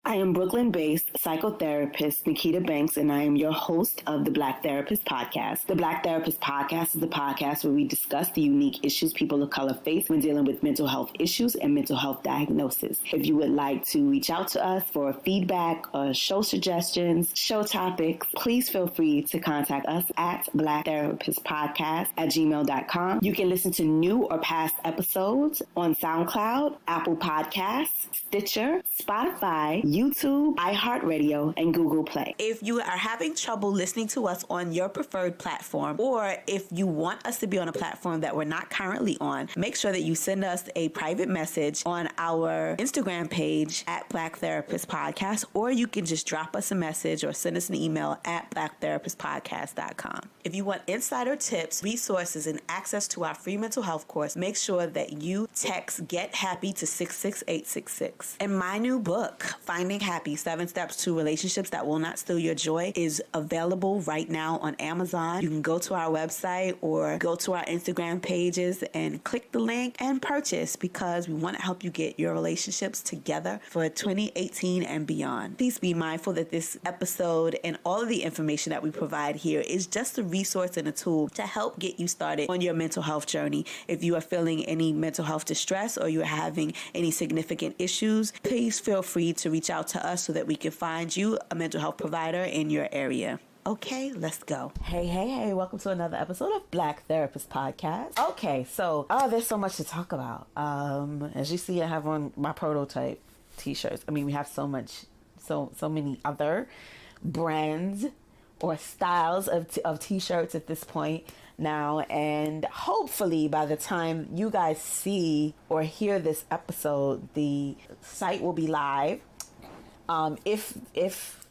I am Brooklyn-based psychotherapist Nikita Banks, and I am your host of the Black Therapist Podcast. The Black Therapist Podcast is the podcast where we discuss the unique issues people of color face when dealing with mental health issues and mental health diagnosis. If you would like to reach out to us for feedback or show suggestions, show topics, please feel free to contact us at blacktherapistpodcast@gmail.com. You can listen to new or past episodes on SoundCloud, Apple Podcasts, Stitcher, Spotify, YouTube, iHeartRadio, and Google Play. If you are having trouble listening to us on your preferred platform, or if you want us to be on a platform that we're not currently on, make sure that you send us a private message on our Instagram page at Black Therapist Podcast, or you can just drop us a message or send us an email at blacktherapistpodcast.com. If you want insider tips, resources, and access to our free mental health course, make sure that you text Get Happy to 66866. And my new book, Finding Happy, 7 Steps to Relationships That Will Not Steal Your Joy, is available right now on Amazon. You can go to our website or go to our Instagram pages and click the link and purchase, because we want to help you get your relationships together for 2018 and beyond. Please be mindful that this episode and all of the information that we provide here is just a resource and a tool to help get you started on your mental health journey. If you are feeling any mental health distress or you are having any significant issues, please feel free to reach out to us so that we can find you a mental health provider in your area. Okay, let's go. Hey, welcome to another episode of Black Therapist Podcast. Okay, so, there's so much to talk about. As you see, I have on my prototype t-shirts. I mean, we have so many other brands or styles of t-shirts at this point now, and hopefully by the time you guys see or hear this episode, the site will be live. If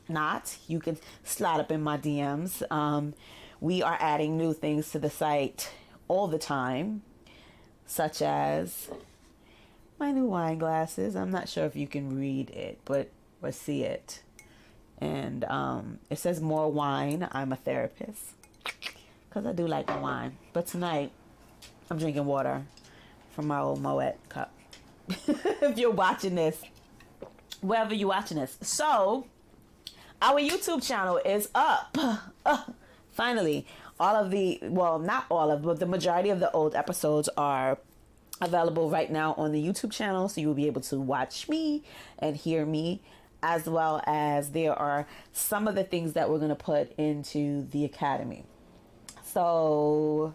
not, you can slide up in my DMs. We are adding new things to the site all the time, such as my new wine glasses. I'm not sure if you can read it, or see it. And it says more wine. I'm a therapist, because I do like the wine. But tonight, I'm drinking water from my old Moet cup. If you're watching this, wherever you're watching this. So, our YouTube channel is up. Finally, not all of, but the majority of the old episodes are available right now on the YouTube channel. So you will be able to watch me and hear me, as well as there are some of the things that we're going to put into the Academy. So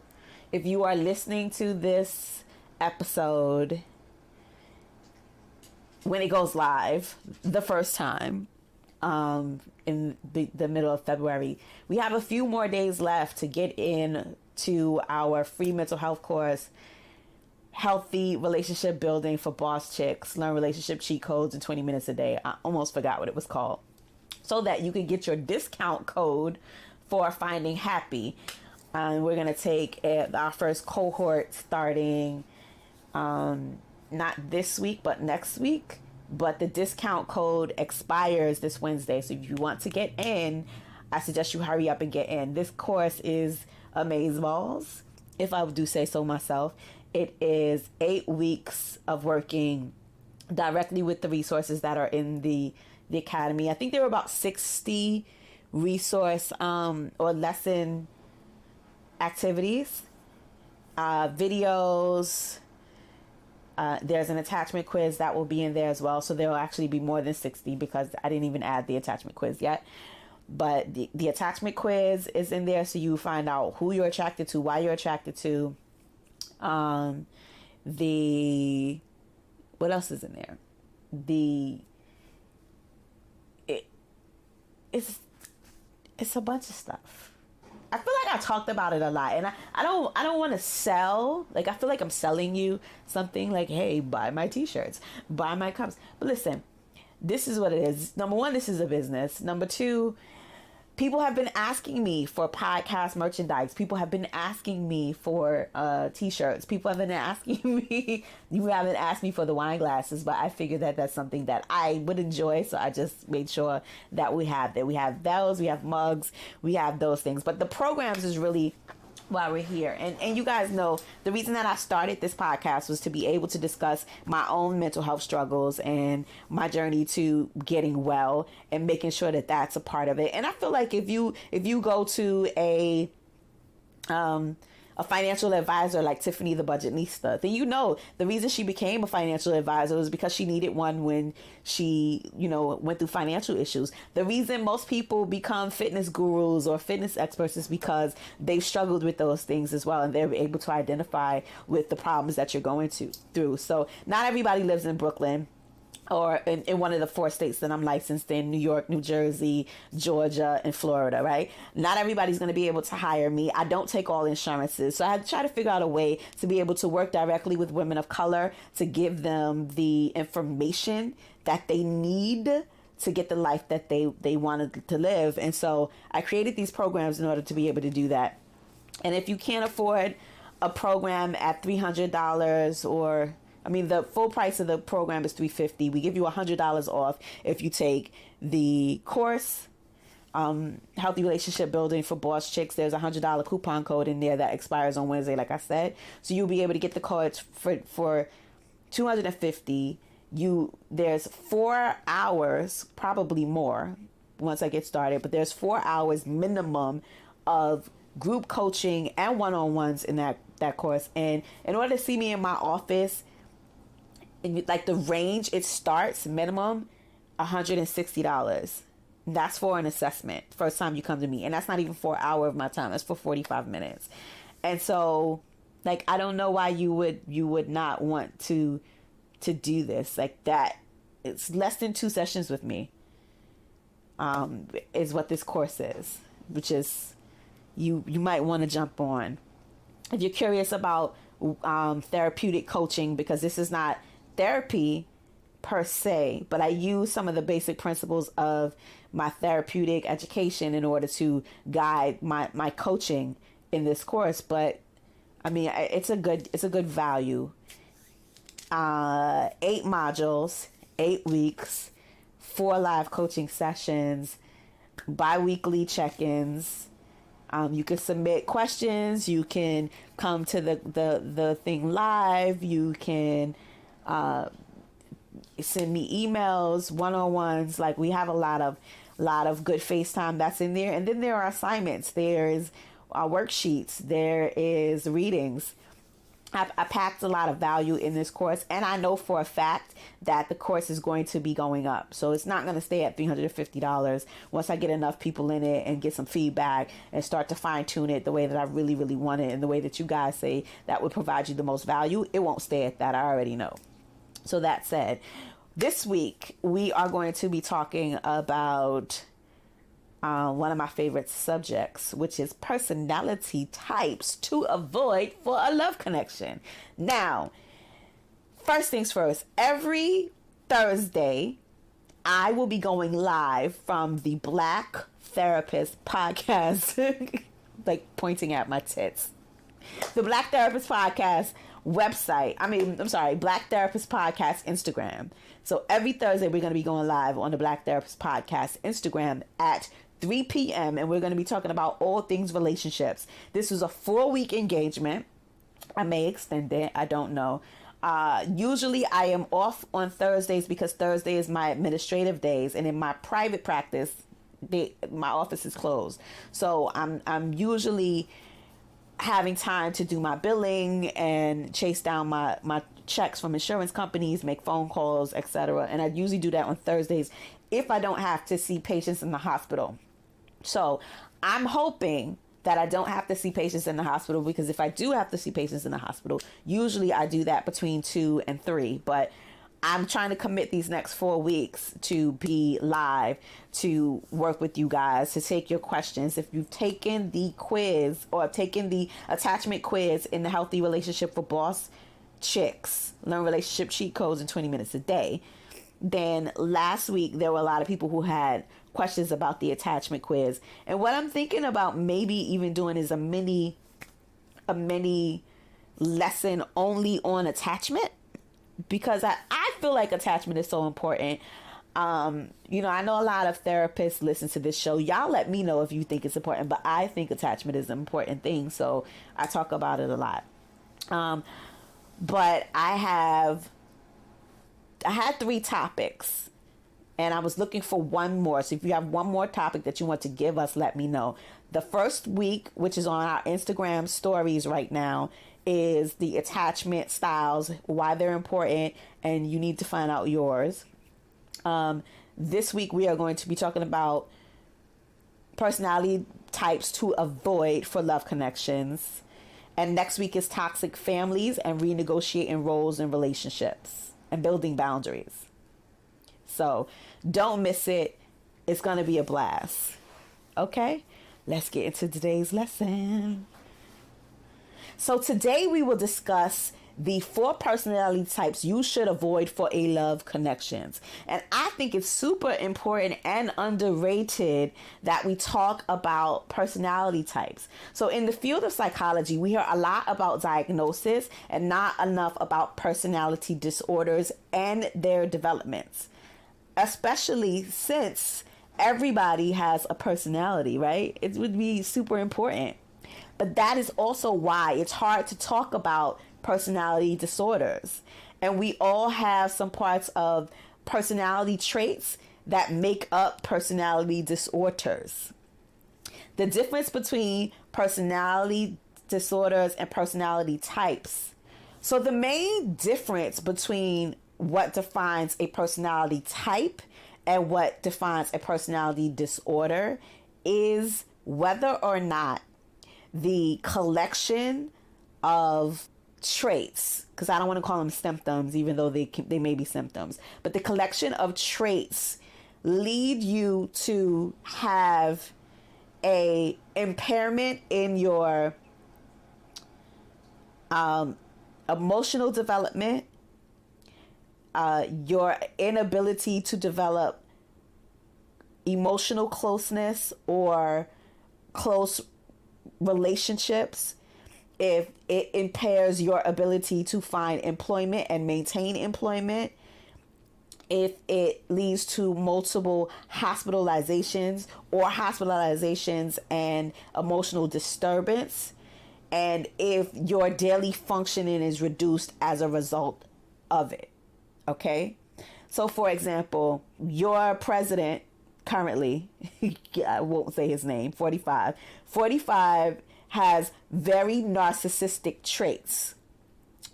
if you are listening to this episode when it goes live the first time, in the middle of February, we have a few more days left to get in to our free mental health course, Healthy Relationship Building for Boss Chicks. Learn relationship cheat codes in 20 minutes a day. I almost forgot what it was called. So that you can get your discount code for Finding Happy. We're going to take our first cohort starting not this week, but next week. But the discount code expires this Wednesday. So if you want to get in, I suggest you hurry up and get in. This course is amazeballs, if I do say so myself. It is 8 weeks of working directly with the resources that are in the Academy. I think there were about 60 resource or lesson activities, videos. There's an attachment quiz that will be in there as well. So there will actually be more than 60, because I didn't even add the attachment quiz yet. But the attachment quiz is in there, so you find out who you're attracted to, why you're attracted to. What else is in there? It's a bunch of stuff. I feel like I talked about it a lot, and I don't want to sell. Like, I feel like I'm selling you something, like, hey, buy my t-shirts, buy my cups. But listen, this is what it is. Number one, this is a business. Number two, people have been asking me for podcast merchandise. People have been asking me for t-shirts. People have been asking me. You haven't asked me for the wine glasses, but I figured that that's something that I would enjoy. So I just made sure that we have that. We have those. We have mugs. We have those things. But the programs is really while we're here. And you guys know the reason that I started this podcast was to be able to discuss my own mental health struggles and my journey to getting well and making sure that that's a part of it. And I feel like if you go to a financial advisor like Tiffany the Budgetnista, then you know the reason she became a financial advisor was because she needed one when she, went through financial issues. The reason most people become fitness gurus or fitness experts is because they've struggled with those things as well, and they're able to identify with the problems that you're going through. So not everybody lives in Brooklyn or in one of the 4 states that I'm licensed in: New York, New Jersey, Georgia, and Florida, right? Not everybody's going to be able to hire me. I don't take all insurances. So I try to figure out a way to be able to work directly with women of color to give them the information that they need to get the life that they wanted to live. And so I created these programs in order to be able to do that. And if you can't afford a program at $300 or... the full price of the program is $350. We give you $100 off if you take the course, Healthy Relationship Building for Boss Chicks. There's a $100 coupon code in there that expires on Wednesday, like I said. So you'll be able to get the cards for $250. There's 4 hours, probably more once I get started, but there's 4 hours minimum of group coaching and one-on-ones in that course. And in order to see me in my office, like the range, it starts minimum $160. That's for an assessment first time you come to me, and that's not even for an hour of my time. That's for 45 minutes. And so, like, I don't know why you would not want to do this like that. It's less than 2 sessions with me, is what this course is, which is you might want to jump on if you're curious about therapeutic coaching, because this is not therapy per se, but I use some of the basic principles of my therapeutic education in order to guide my coaching in this course. But it's a good value. 8 modules, 8 weeks, 4 live coaching sessions, bi-weekly check-ins. You can submit questions. You can come to the thing live. You can send me emails, one-on-ones. Like, we have a lot of good FaceTime that's in there. And then there are assignments. There's worksheets. There is readings. I packed a lot of value in this course, and I know for a fact that the course is going to be going up. So it's not going to stay at $350. Once I get enough people in it and get some feedback and start to fine tune it the way that I really, really want it and the way that you guys say that would provide you the most value, it won't stay at that. I already know. So that said, this week we are going to be talking about one of my favorite subjects, which is personality types to avoid for a love connection. Now, first things first, every Thursday, I will be going live from the Black Therapist Podcast, like pointing at my tits. The Black Therapist Podcast website. Black Therapist Podcast Instagram. So every Thursday, we're going to be going live on the Black Therapist Podcast Instagram at 3 p.m. and we're going to be talking about all things relationships. This is a 4-week engagement. I may extend it. I don't know. Usually I am off on Thursdays because Thursday is my administrative days, and in my private practice, my office is closed. So I'm usually having time to do my billing and chase down my checks from insurance companies, make phone calls, etc. And I usually do that on Thursdays if I don't have to see patients in the hospital. So I'm hoping that I don't have to see patients in the hospital, because if I do have to see patients in the hospital, usually I do that between 2 and 3. But I'm trying to commit these next 4 weeks to be live, to work with you guys, to take your questions. If you've taken the quiz or taken the attachment quiz in the Healthy Relationship for Boss Chicks, Learn Relationship Cheat Codes in 20 minutes a day, then last week there were a lot of people who had questions about the attachment quiz. And what I'm thinking about maybe even doing is a mini lesson only on attachment, because I feel like attachment is so important. I know a lot of therapists listen to this show. Y'all let me know if you think it's important, but I think attachment is an important thing, so I talk about it a lot. But I had 3 topics, and I was looking for one more. So if you have one more topic that you want to give us, let me know. The first week, which is on our Instagram stories right now, is the attachment styles, why they're important, and you need to find out yours. This week we are going to be talking about personality types to avoid for love connections. And next week is toxic families and renegotiating roles in relationships and building boundaries. So don't miss it. It's going to be a blast. Okay, let's get into today's lesson. So today we will discuss the 4 personality types you should avoid for a love connections. And I think it's super important and underrated that we talk about personality types. So in the field of psychology, we hear a lot about diagnosis and not enough about personality disorders and their developments, especially since everybody has a personality, right? It would be super important. But that is also why it's hard to talk about personality disorders. And we all have some parts of personality traits that make up personality disorders. The difference between personality disorders and personality types. So the main difference between what defines a personality type and what defines a personality disorder is whether or not the collection of traits, because I don't want to call them symptoms, even though they may be symptoms, but the collection of traits lead you to have a impairment in your emotional development, your inability to develop emotional closeness or close relationships, if it impairs your ability to find employment and maintain employment, if it leads to multiple hospitalizations and emotional disturbance, and if your daily functioning is reduced as a result of it. Okay? So for example, your president currently, I won't say his name, 45 has very narcissistic traits,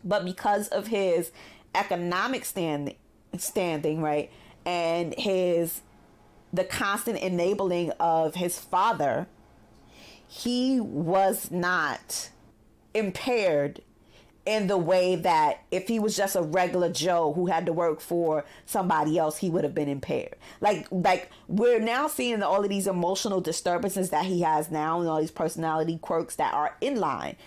but because of his economic standing, right, and the constant enabling of his father, he was not impaired in the way that if he was just a regular Joe who had to work for somebody else, he would have been impaired. Like we're now seeing all of these emotional disturbances that he has now and all these personality quirks that are in line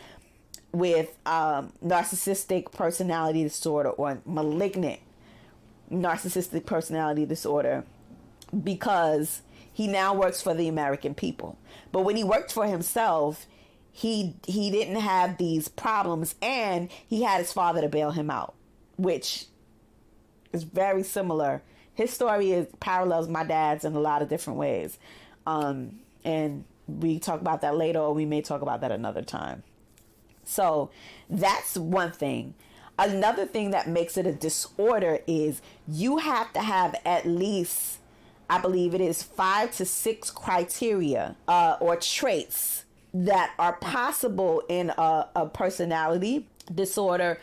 with narcissistic personality disorder or malignant narcissistic personality disorder, because he now works for the American people. But when he worked for himself, he didn't have these problems, and he had his father to bail him out, which is very similar. His story parallels my dad's in a lot of different ways. And we talk about that later, or we may talk about that another time. So that's one thing. Another thing that makes it a disorder is you have to have at least, I believe it is 5 to 6 criteria or traits that are possible in a personality disorder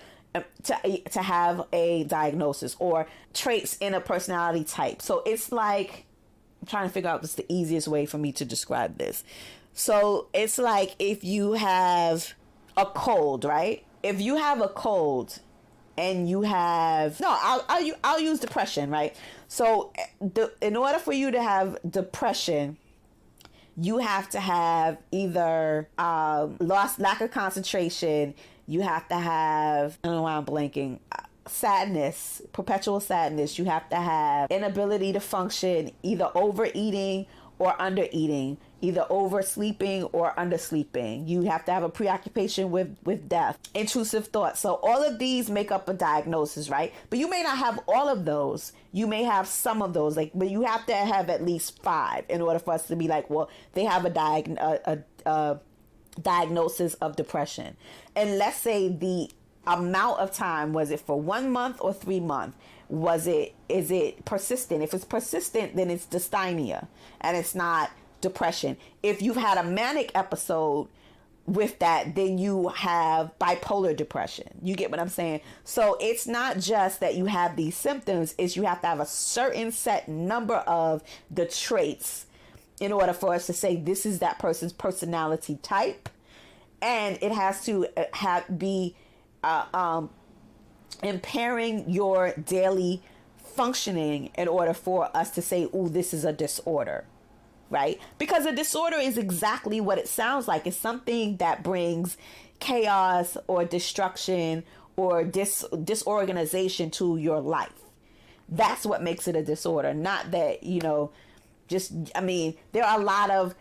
to have a diagnosis, or traits in a personality type. So it's like, I'm trying to figure out what's the easiest way for me to describe this. So it's like if you have a cold, right? If you have a cold and you have, I'll use depression, right? So in order for you to have depression, you have to have either lack of concentration. You have to have, I don't know why I'm blanking, perpetual sadness. You have to have inability to function, either overeating or under eating, either oversleeping or undersleeping. You have to have a preoccupation with death, intrusive thoughts. So all of these make up a diagnosis, right? But you may not have all of those. You may have some of those, but you have to have at least 5 in order for us to be like, well, they have a diagnosis of depression. And let's say the amount of time, was it for 1 month or 3 months? Is it persistent? If it's persistent, then it's dysthymia and it's not depression. If you've had a manic episode with that, then you have bipolar depression. You get what I'm saying? So it's not just that you have these symptoms, it's you have to have a certain set number of the traits in order for us to say this is that person's personality type. And it has to be impairing your daily functioning in order for us to say, oh, this is a disorder, right? Because a disorder is exactly what it sounds like. It's something that brings chaos or destruction or disorganization to your life. That's what makes it a disorder. Not that, there are a lot of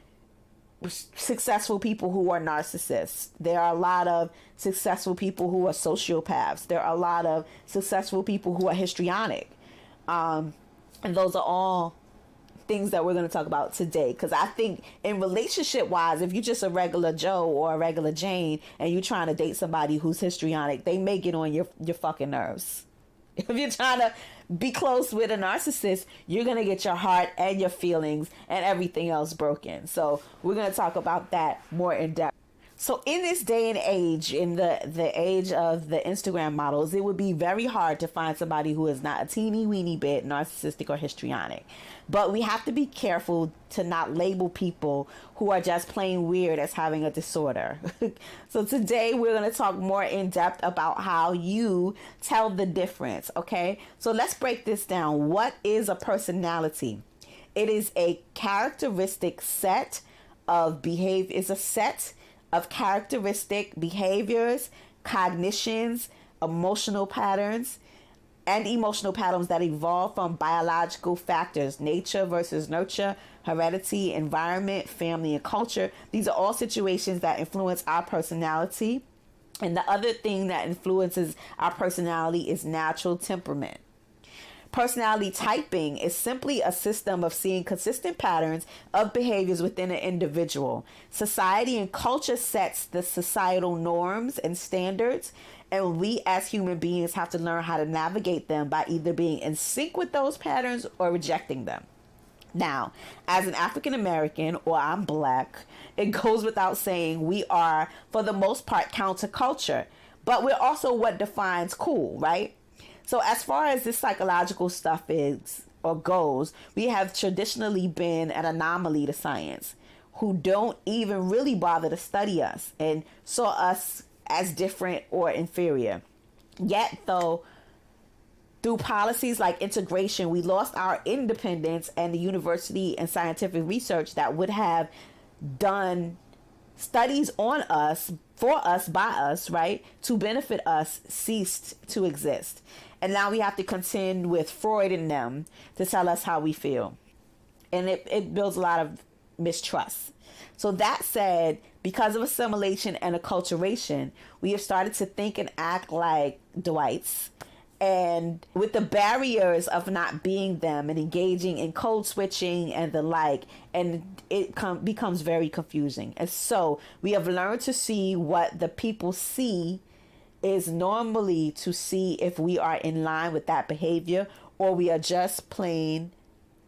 successful people who are narcissists. There are a lot of successful people who are sociopaths. There are a lot of successful people who are histrionic. And those are all things that we're going to talk about today. Because I think in relationship wise, if you're just a regular Joe or a regular Jane and you're trying to date somebody who's histrionic, they may get on your fucking nerves. If you're trying to be close with a narcissist, you're going to get your heart and your feelings and everything else broken. So we're going to talk about that more in depth. So in this day and age, in the age of the Instagram models, it would be very hard to find somebody who is not a teeny weeny bit narcissistic or histrionic. But we have to be careful to not label people who are just plain weird as having a disorder. So today we're going to talk more in depth about how you tell the difference, okay? So let's break this down. What is a personality? It is a characteristic set of behavior. It's a set of characteristic behaviors, cognitions, emotional patterns, and emotional patterns that evolve from biological factors, nature versus nurture, heredity, environment, family, and culture. These are all situations that influence our personality. And the other thing that influences our personality is natural temperament. Personality typing is simply a system of seeing consistent patterns of behaviors within an individual. Society and culture sets the societal norms and standards, and we as human beings have to learn how to navigate them by either being in sync with those patterns or rejecting them. Now, as an African American, or I'm Black, it goes without saying we are, for the most part, counterculture, but we're also what defines cool, right? So as far as this psychological stuff is or goes, we have traditionally been an anomaly to science, who don't even really bother to study us and saw us as different or inferior. Yet, though, through policies like integration, we lost our independence, and the university and scientific research that would have done studies on us, for us, by us, right, to benefit us, ceased to exist. And now we have to contend with Freud and them to tell us how we feel. And it builds a lot of mistrust. So that said, because of assimilation and acculturation, we have started to think and act like Dwights. And with the barriers of not being them and engaging in code switching and the like, and it becomes very confusing. And so we have learned to see what the people see is normally to see if we are in line with that behavior or we are just plain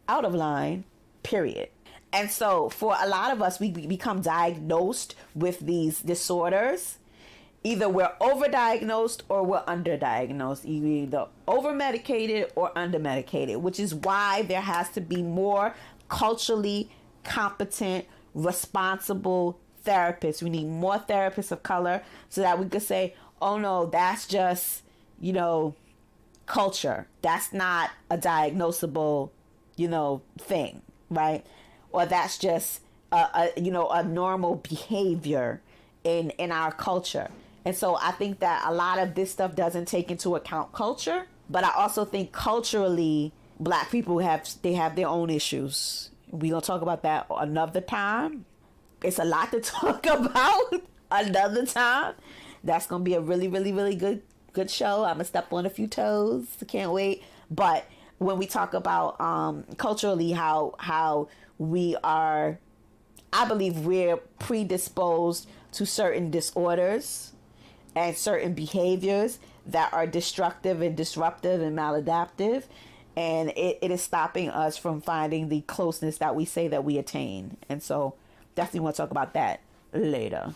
out of line, period. And so for a lot of us, we become diagnosed with these disorders. Either we're overdiagnosed or we're underdiagnosed. You're either over-medicated or under-medicated, which is why there has to be more culturally competent, responsible therapists. We need more therapists of color so that we could say, oh no, that's just, culture. That's not a diagnosable, thing, right? Or that's just a normal behavior in our culture. And so I think that a lot of this stuff doesn't take into account culture, but I also think culturally Black people have their own issues We're going to talk about that another time. It's a lot to talk about another time. That's going to be a really, really, really good show. I'm going to step on a few toes. I can't wait. But when we talk about culturally how we are, I believe we're predisposed to certain disorders and certain behaviors that are destructive and disruptive and maladaptive. And it is stopping us from finding the closeness that we say that we attain. And so definitely want to talk about that later.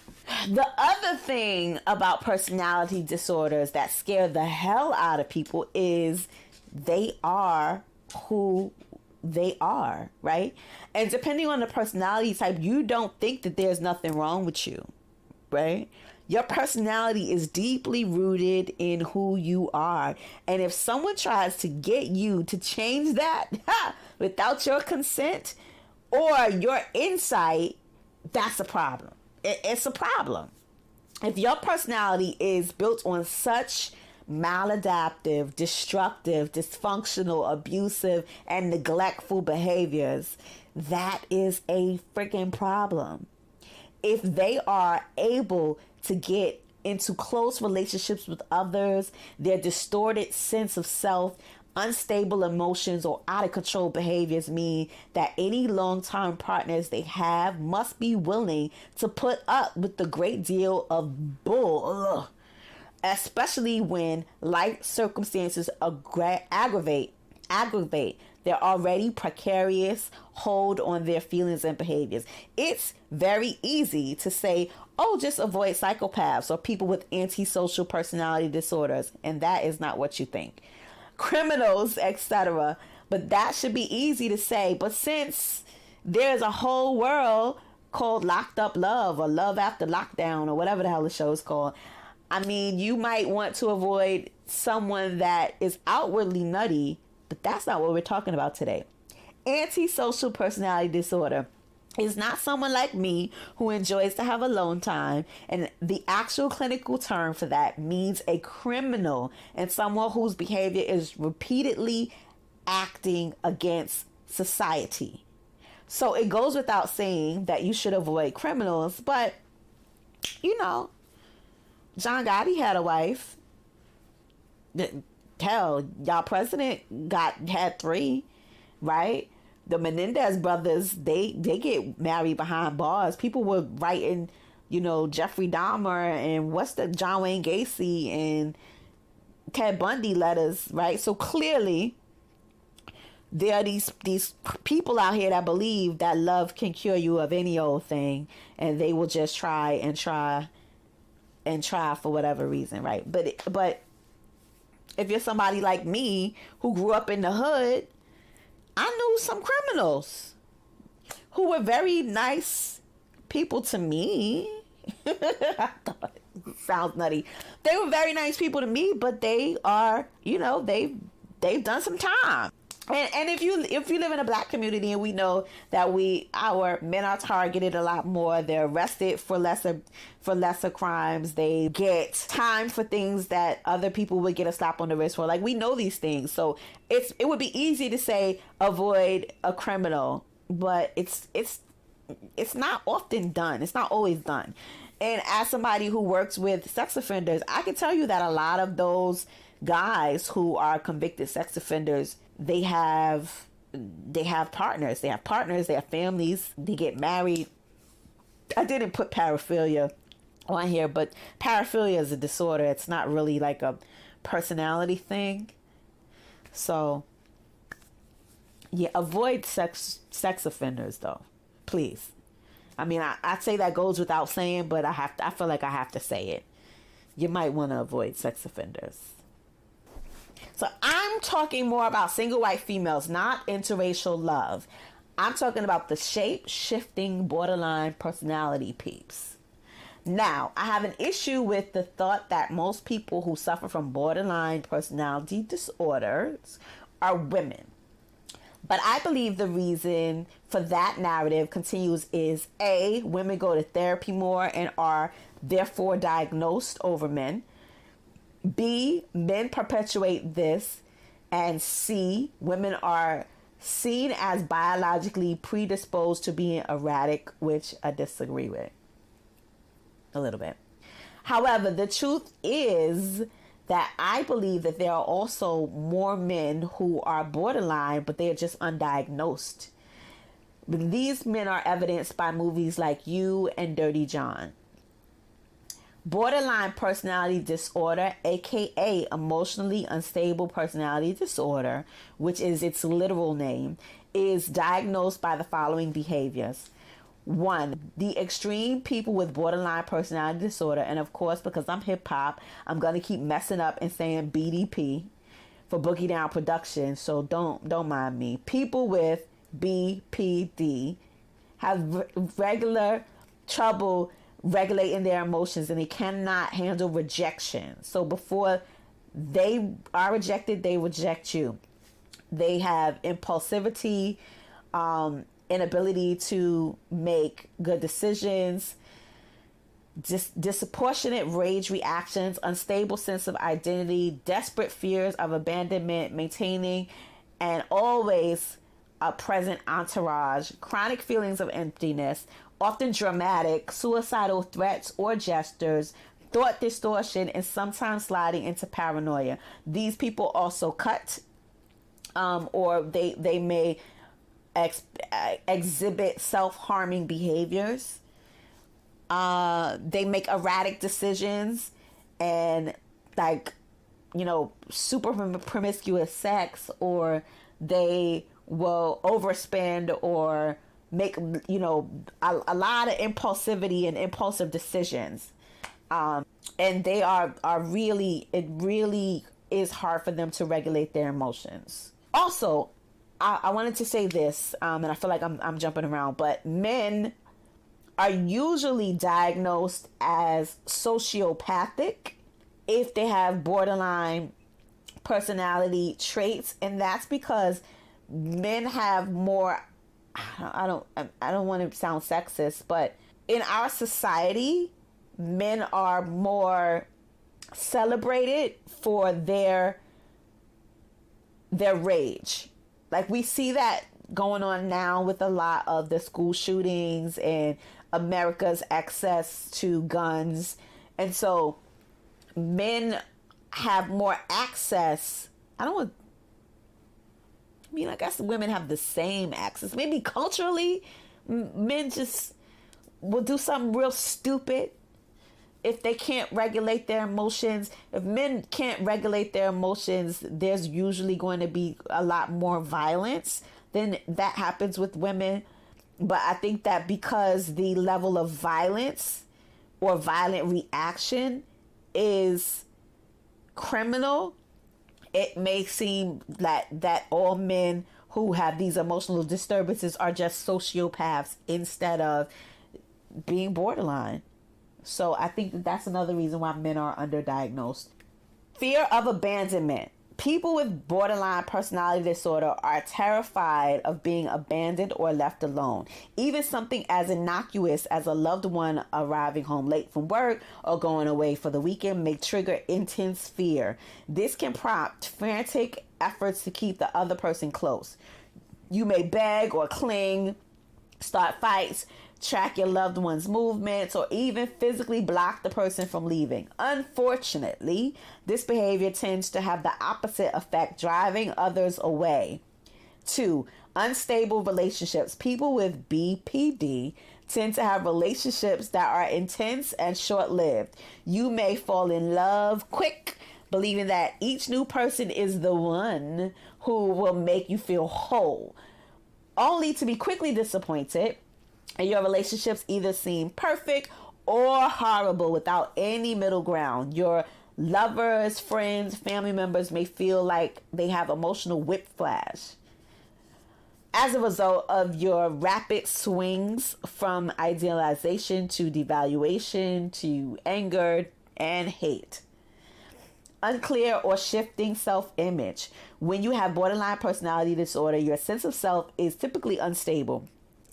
The other thing about personality disorders that scare the hell out of people is they are who they are, right? And depending on the personality type, you don't think that there's nothing wrong with you, right? Your personality is deeply rooted in who you are. And if someone tries to get you to change that without your consent or your insight, that's a problem. It's a problem. If your personality is built on such maladaptive, destructive, dysfunctional, abusive, and neglectful behaviors, that is a freaking problem. If they are able to get into close relationships with others, their distorted sense of self, unstable emotions, or out of control behaviors mean that any long-term partners they have must be willing to put up with the great deal of bull, especially when life circumstances aggravate their already precarious hold on their feelings and behaviors. It's very easy to say, oh, just avoid psychopaths or people with antisocial personality disorders, and that is not what you think. Criminals, etc. But that should be easy to say. But since there's a whole world called Locked Up Love or Love After Lockdown or whatever the hell the show is called, I mean, you might want to avoid someone that is outwardly nutty, but that's not what we're talking about today. Antisocial personality disorder is not someone like me who enjoys to have alone time, and the actual clinical term for that means a criminal and someone whose behavior is repeatedly acting against society. So it goes without saying that you should avoid criminals, but you know, John Gotti had a wife. Hell, y'all president had 3, right? The Menendez brothers, they get married behind bars. People were writing, you know, Jeffrey Dahmer and John Wayne Gacy and Ted Bundy letters, right? So clearly there are these people out here that believe that love can cure you of any old thing, and they will just try for whatever reason, right? But if you're somebody like me who grew up in the hood, I knew some criminals who were very nice people to me. Sounds nutty. They were very nice people to me, but they are, you know, they've done some time. And if you live in a black community, and we know that our men are targeted a lot more, they're arrested for lesser crimes, they get time for things that other people would get a slap on the wrist for. Like, we know these things, so it would be easy to say avoid a criminal, but it's not often done. It's not always done. And as somebody who works with sex offenders, I can tell you that a lot of those guys who are convicted sex offenders, they have partners. They have families. They get married. I didn't put paraphilia on here, but paraphilia is a disorder. It's not really like a personality thing. So, yeah, avoid sex offenders, though, please. I mean, I'd say that goes without saying, but I feel like I have to say it. You might want to avoid sex offenders. So I'm talking more about single white females, not interracial love. I'm talking about the shape-shifting borderline personality peeps. Now, I have an issue with the thought that most people who suffer from borderline personality disorders are women. But I believe the reason for that narrative continues is A, women go to therapy more and are therefore diagnosed over men. B, men perpetuate this. And C, women are seen as biologically predisposed to being erratic, which I disagree with a little bit. However, the truth is that I believe that there are also more men who are borderline, but they are just undiagnosed. These men are evidenced by movies like You and Dirty John. Borderline personality disorder, aka emotionally unstable personality disorder, which is its literal name, is diagnosed by the following behaviors. 1, the extreme people with borderline personality disorder, and of course, because I'm hip hop, I'm gonna keep messing up and saying BDP for Boogie Down Production, so don't mind me. People with BPD have regular trouble regulating their emotions, and they cannot handle rejection. So before they are rejected, they reject you. They have impulsivity, inability to make good decisions, disproportionate rage reactions, unstable sense of identity, desperate fears of abandonment, maintaining and always a present entourage, chronic feelings of emptiness, often dramatic, suicidal threats or gestures, thought distortion, and sometimes sliding into paranoia. These people also cut, or they may exhibit self-harming behaviors. They make erratic decisions and super promiscuous sex, or they will overspend or make, a lot of impulsivity and impulsive decisions. And they are really, it really is hard for them to regulate their emotions. Also, I wanted to say this, and I feel like I'm jumping around, but men are usually diagnosed as sociopathic if they have borderline personality traits, and that's because men have more, I don't want to sound sexist, but in our society, men are more celebrated for their rage. Like, we see that going on now with a lot of the school shootings and America's access to guns. And so men have more access. I guess women have the same access. Maybe culturally, men just will do something real stupid if they can't regulate their emotions. If men can't regulate their emotions, there's usually going to be a lot more violence than that happens with women. But I think that because the level of violence or violent reaction is criminal, it may seem that all men who have these emotional disturbances are just sociopaths instead of being borderline. So I think that's another reason why men are underdiagnosed. Fear of abandonment. People with borderline personality disorder are terrified of being abandoned or left alone. Even something as innocuous as a loved one arriving home late from work or going away for the weekend may trigger intense fear. This can prompt frantic efforts to keep the other person close. You may beg or cling, start fights, track your loved one's movements, or even physically block the person from leaving. Unfortunately, this behavior tends to have the opposite effect, driving others away. 2, unstable relationships. People with BPD tend to have relationships that are intense and short-lived. You may fall in love quick, believing that each new person is the one who will make you feel whole, only to be quickly disappointed. And your relationships either seem perfect or horrible without any middle ground. Your lovers, friends, family members may feel like they have emotional whiplash as a result of your rapid swings from idealization to devaluation to anger and hate. Unclear or shifting self-image. When you have borderline personality disorder, your sense of self is typically unstable.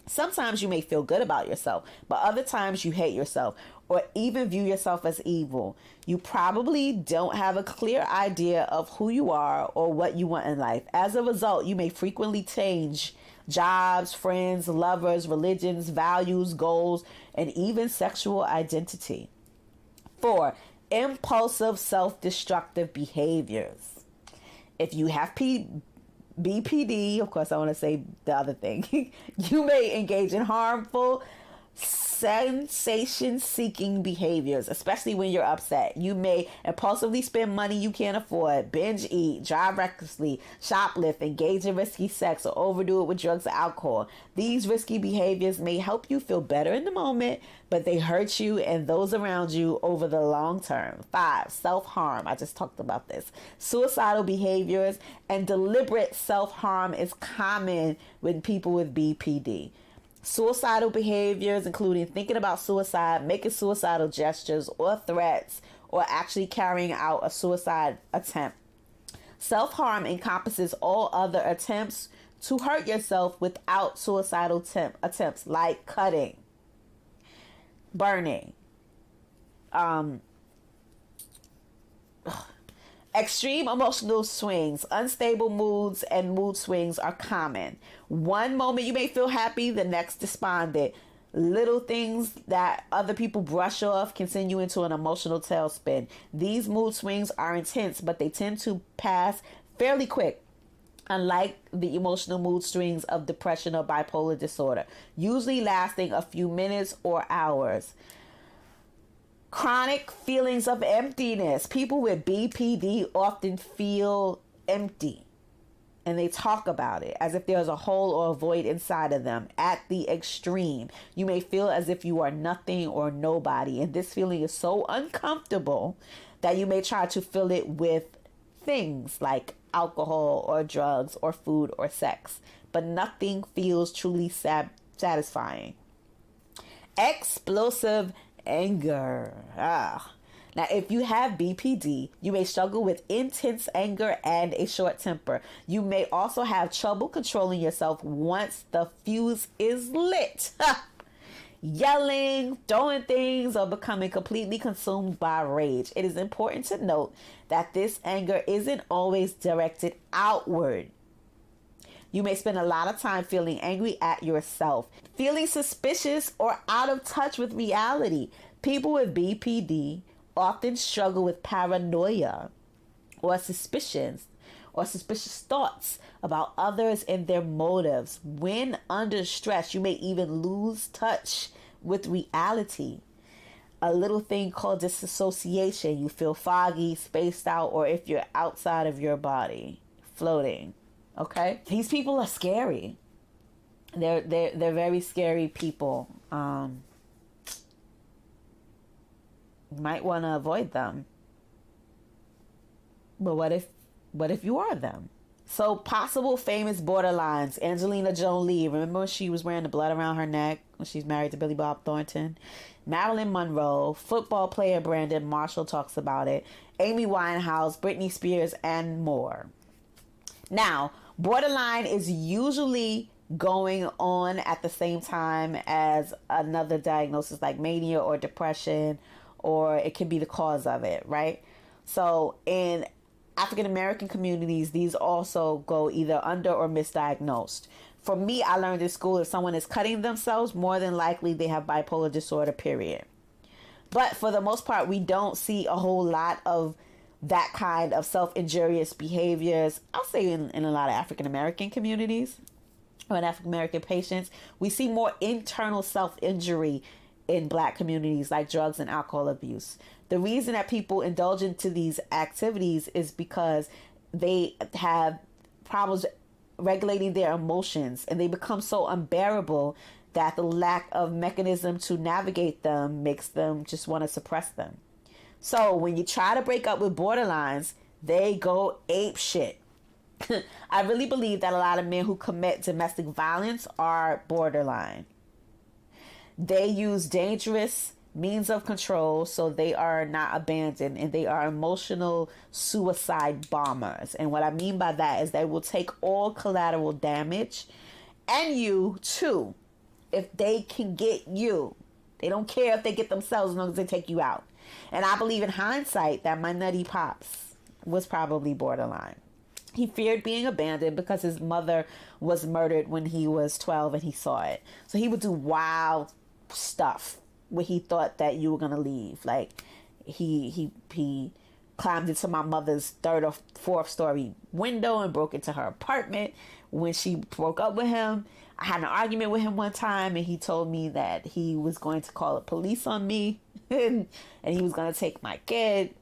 Sometimes you may feel good about yourself, but other times you hate yourself or even view yourself as evil. You probably don't have a clear idea of who you are or what you want in life. As a result, you may frequently change jobs, friends, lovers, religions, values, goals, and even sexual identity. 4. Impulsive self-destructive behaviors. If you have BPD, of course I want to say the other thing, you may engage in harmful sensation-seeking behaviors, especially when you're upset. You may impulsively spend money you can't afford, binge eat, drive recklessly, shoplift, engage in risky sex, or overdo it with drugs or alcohol. These risky behaviors may help you feel better in the moment, but they hurt you and those around you over the long term. 5. Self-harm. I just talked about this. Suicidal behaviors and deliberate self-harm is common with people with BPD. Suicidal behaviors, including thinking about suicide, making suicidal gestures or threats, or actually carrying out a suicide attempt. Self-harm encompasses all other attempts to hurt yourself without suicidal attempts, like cutting, burning, extreme emotional swings, unstable moods, and mood swings are common. One moment you may feel happy, the next despondent. Little things that other people brush off can send you into an emotional tailspin. These mood swings are intense, but they tend to pass fairly quick, unlike the emotional mood swings of depression or bipolar disorder, usually lasting a few minutes or hours. Chronic feelings of emptiness. People with BPD often feel empty, and they talk about it as if there's a hole or a void inside of them. At the extreme, you may feel as if you are nothing or nobody, and this feeling is so uncomfortable that you may try to fill it with things like alcohol or drugs or food or sex, but nothing feels truly satisfying. Explosive anger. Now, if you have BPD, you may struggle with intense anger and a short temper. You may also have trouble controlling yourself once the fuse is lit. Yelling, throwing things, or becoming completely consumed by rage. It is important to note that this anger isn't always directed outward. You may spend a lot of time feeling angry at yourself, feeling suspicious or out of touch with reality. People with BPD often struggle with paranoia or suspicions or suspicious thoughts about others and their motives. When under stress, you may even lose touch with reality. A little thing called disassociation. You feel foggy, spaced out, or if you're outside of your body, floating. Okay, these people are scary. They're very scary people. You might want to avoid them. But what if you are them? So possible famous borderlines. Angelina Jolie. Remember when she was wearing the blood around her neck when she's married to Billy Bob Thornton? Marilyn Monroe. Football player Brandon Marshall talks about it. Amy Winehouse, Britney Spears, and more. Now, borderline is usually going on at the same time as another diagnosis like mania or depression, or it can be the cause of it, right? So in African American communities, these also go either under or misdiagnosed. For me, I learned in school if someone is cutting themselves, more than likely they have bipolar disorder, period. But for the most part, we don't see a whole lot of that kind of self-injurious behaviors. I'll say in a lot of African American communities or in African American patients, we see more internal self-injury in Black communities, like drugs and alcohol abuse. The reason that people indulge into these activities is because they have problems regulating their emotions, and they become so unbearable that the lack of mechanism to navigate them makes them just want to suppress them. So when you try to break up with borderlines, they go ape shit. I really believe that a lot of men who commit domestic violence are borderline. They use dangerous means of control so they are not abandoned, and they are emotional suicide bombers. And what I mean by that is they will take all collateral damage and you too if they can get you. They don't care if they get themselves as long as they take you out. And I believe in hindsight that my nutty pops was probably borderline. He feared being abandoned because his mother was murdered when he was 12 and he saw it. So he would do wild stuff where he thought that you were going to leave. Like he climbed into my mother's third or fourth story window and broke into her apartment when she broke up with him. I had an argument with him one time and he told me that he was going to call the police on me and he was going to take my kid.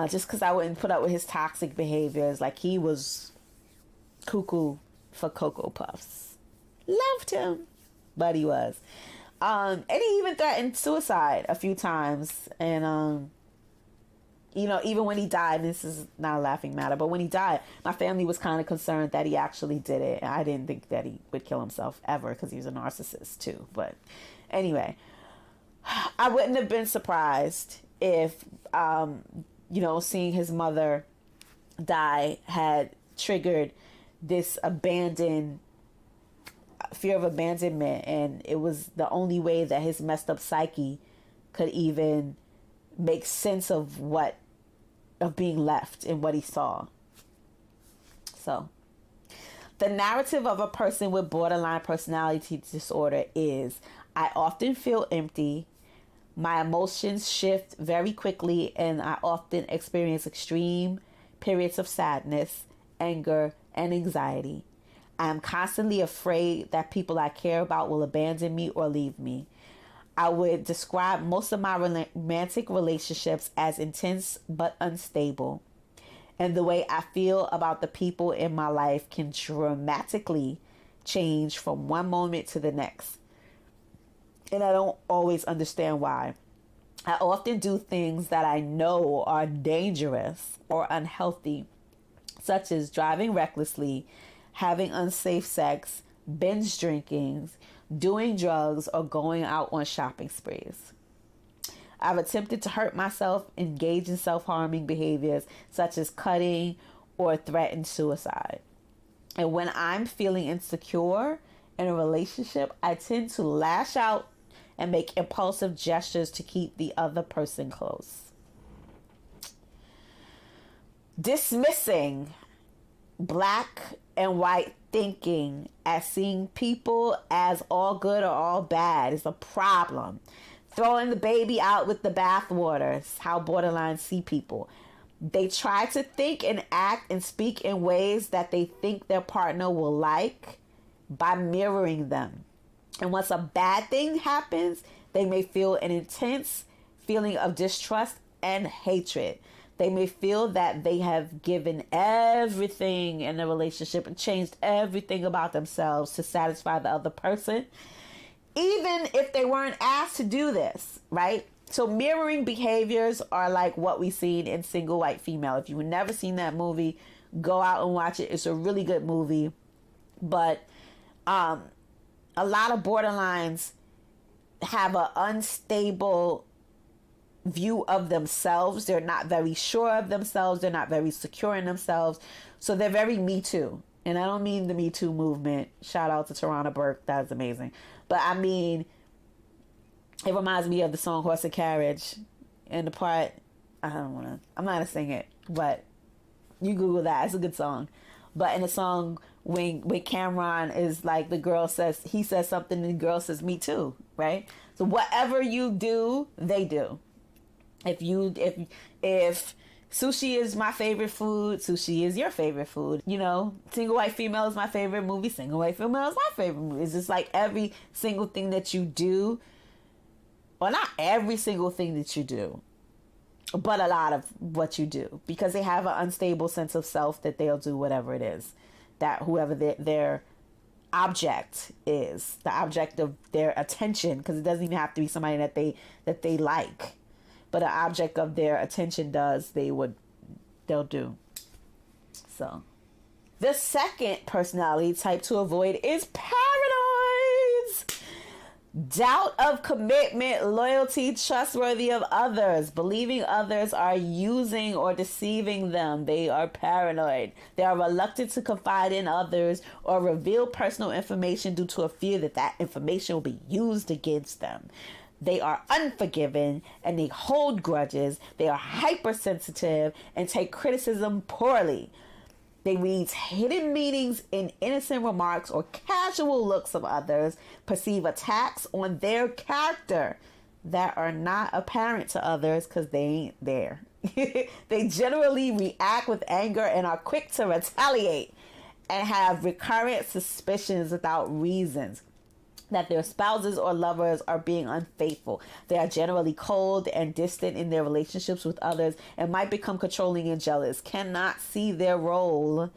Just because I wouldn't put up with his toxic behaviors. Like, he was cuckoo for Cocoa Puffs. Loved him, but he was. And he even threatened suicide a few times. And, you know, even when he died, this is not a laughing matter, but when he died, my family was kind of concerned that he actually did it. And I didn't think that he would kill himself ever because he was a narcissist too. But anyway, I wouldn't have been surprised if... you know, seeing his mother die had triggered this fear of abandonment. And it was the only way that his messed up psyche could even make sense of being left and what he saw. So the narrative of a person with borderline personality disorder is, I often feel empty. My emotions shift very quickly and I often experience extreme periods of sadness, anger, and anxiety. I am constantly afraid that people I care about will abandon me or leave me. I would describe most of my romantic relationships as intense but unstable. And the way I feel about the people in my life can dramatically change from one moment to the next. And I don't always understand why. I often do things that I know are dangerous or unhealthy, such as driving recklessly, having unsafe sex, binge drinking, doing drugs, or going out on shopping sprees. I've attempted to hurt myself, engage in self-harming behaviors, such as cutting or threatened suicide. And when I'm feeling insecure in a relationship, I tend to lash out and make impulsive gestures to keep the other person close. Dismissing black and white thinking as seeing people as all good or all bad is a problem. Throwing the baby out with the bathwater is how borderlines see people. They try to think and act and speak in ways that they think their partner will like by mirroring them. And once a bad thing happens, they may feel an intense feeling of distrust and hatred. They may feel that they have given everything in the relationship and changed everything about themselves to satisfy the other person, even if they weren't asked to do this, right? So mirroring behaviors are like what we've seen in Single White Female. If you've never seen that movie, go out and watch it. It's a really good movie. But a lot of borderlines have an unstable view of themselves. They're not very sure of themselves. They're not very secure in themselves. So they're very Me Too. And I don't mean the Me Too movement. Shout out to Tarana Burke. That is amazing. But I mean, it reminds me of the song Horse and Carriage. And the part, I'm not going to sing it, but you Google that. It's a good song. But in the song, when Cameron is like, he says something and the girl says, me too, right? So whatever you do, they do. If sushi is my favorite food, sushi is your favorite food. You know, Single White Female is my favorite movie, Single White Female is my favorite movie. It's just like every single thing that you do, well, not every single thing that you do, but a lot of what you do, because they have an unstable sense of self that they'll do whatever it is that whoever their object is, the object of their attention, because it doesn't even have to be somebody that they like, but an object of their attention they'll do. So the second personality type to avoid is paranoids. Doubt of commitment, loyalty, trustworthy of others, believing others are using or deceiving them. They are paranoid. They are reluctant to confide in others or reveal personal information due to a fear that that information will be used against them. They are unforgiving and they hold grudges. They are hypersensitive and take criticism poorly. They read hidden meanings in innocent remarks or casual looks of others, perceive attacks on their character that are not apparent to others because they ain't there. They generally react with anger and are quick to retaliate and have recurrent suspicions without reasons that their spouses or lovers are being unfaithful. They are generally cold and distant in their relationships with others and might become controlling and jealous, cannot see their role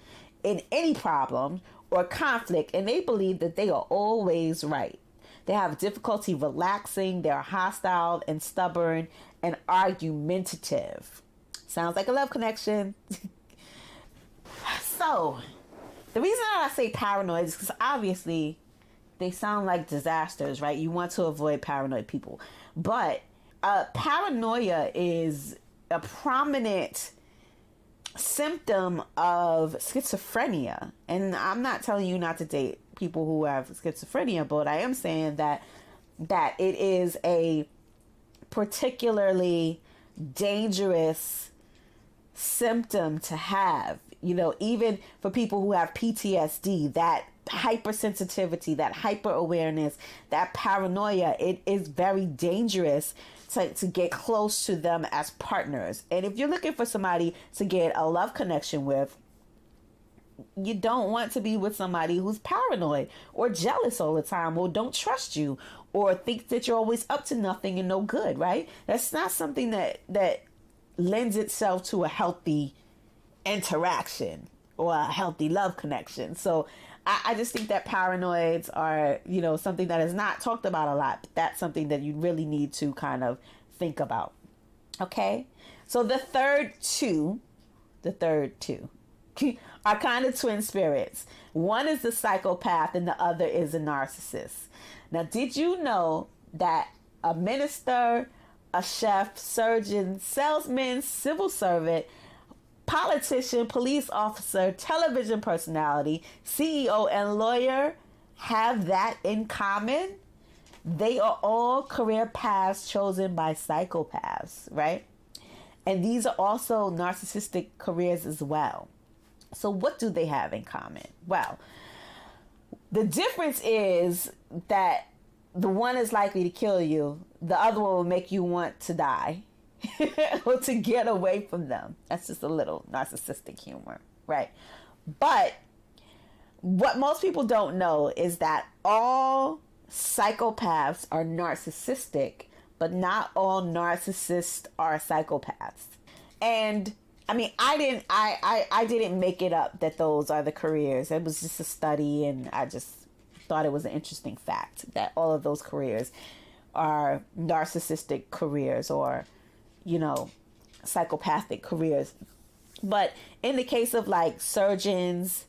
in any problem or conflict, and they believe that they are always right. They have difficulty relaxing, they are hostile and stubborn and argumentative. Sounds like a love connection. So, the reason I say paranoid is because obviously they sound like disasters, right? You want to avoid paranoid people. But paranoia is a prominent symptom of schizophrenia. And I'm not telling you not to date people who have schizophrenia, but I am saying that it is a particularly dangerous symptom to have. You know, even for people who have PTSD, that hypersensitivity, that hyper awareness, that paranoia, it is very dangerous to get close to them as partners. And if you're looking for somebody to get a love connection with, you don't want to be with somebody who's paranoid or jealous all the time or don't trust you or thinks that you're always up to nothing and no good, right? That's not something that lends itself to a healthy interaction or a healthy love connection. So I just think that paranoids are, you know, something that is not talked about a lot. But that's something that you really need to kind of think about. Okay? So the third two are kind of twin spirits. One is the psychopath and the other is a narcissist. Now, did you know that a minister, a chef, surgeon, salesman, civil servant, politician, police officer, television personality, CEO, and lawyer have that in common? They are all career paths chosen by psychopaths, right? And these are also narcissistic careers as well. So what do they have in common? Well, the difference is that the one is likely to kill you. The other one will make you want to die. Or to get away from them. That's just a little narcissistic humor, right? But what most people don't know is that all psychopaths are narcissistic, but not all narcissists are psychopaths. And I mean, I didn't make it up that those are the careers. It was just a study, and I just thought it was an interesting fact that all of those careers are narcissistic careers or, you know, psychopathic careers. But in the case of like surgeons,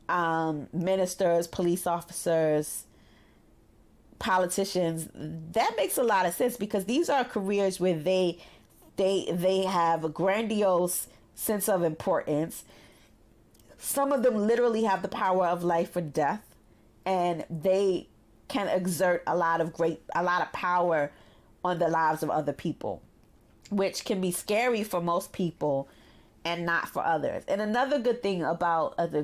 ministers, police officers, politicians, that makes a lot of sense because these are careers where they have a grandiose sense of importance. Some of them literally have the power of life or death, and they can exert a lot of power on the lives of other people, which can be scary for most people and not for others. And another good thing about the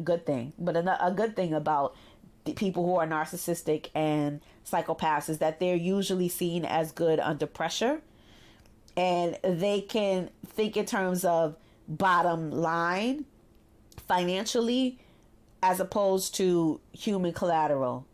people who are narcissistic and psychopaths is that they're usually seen as good under pressure, and they can think in terms of bottom line financially as opposed to human collateral.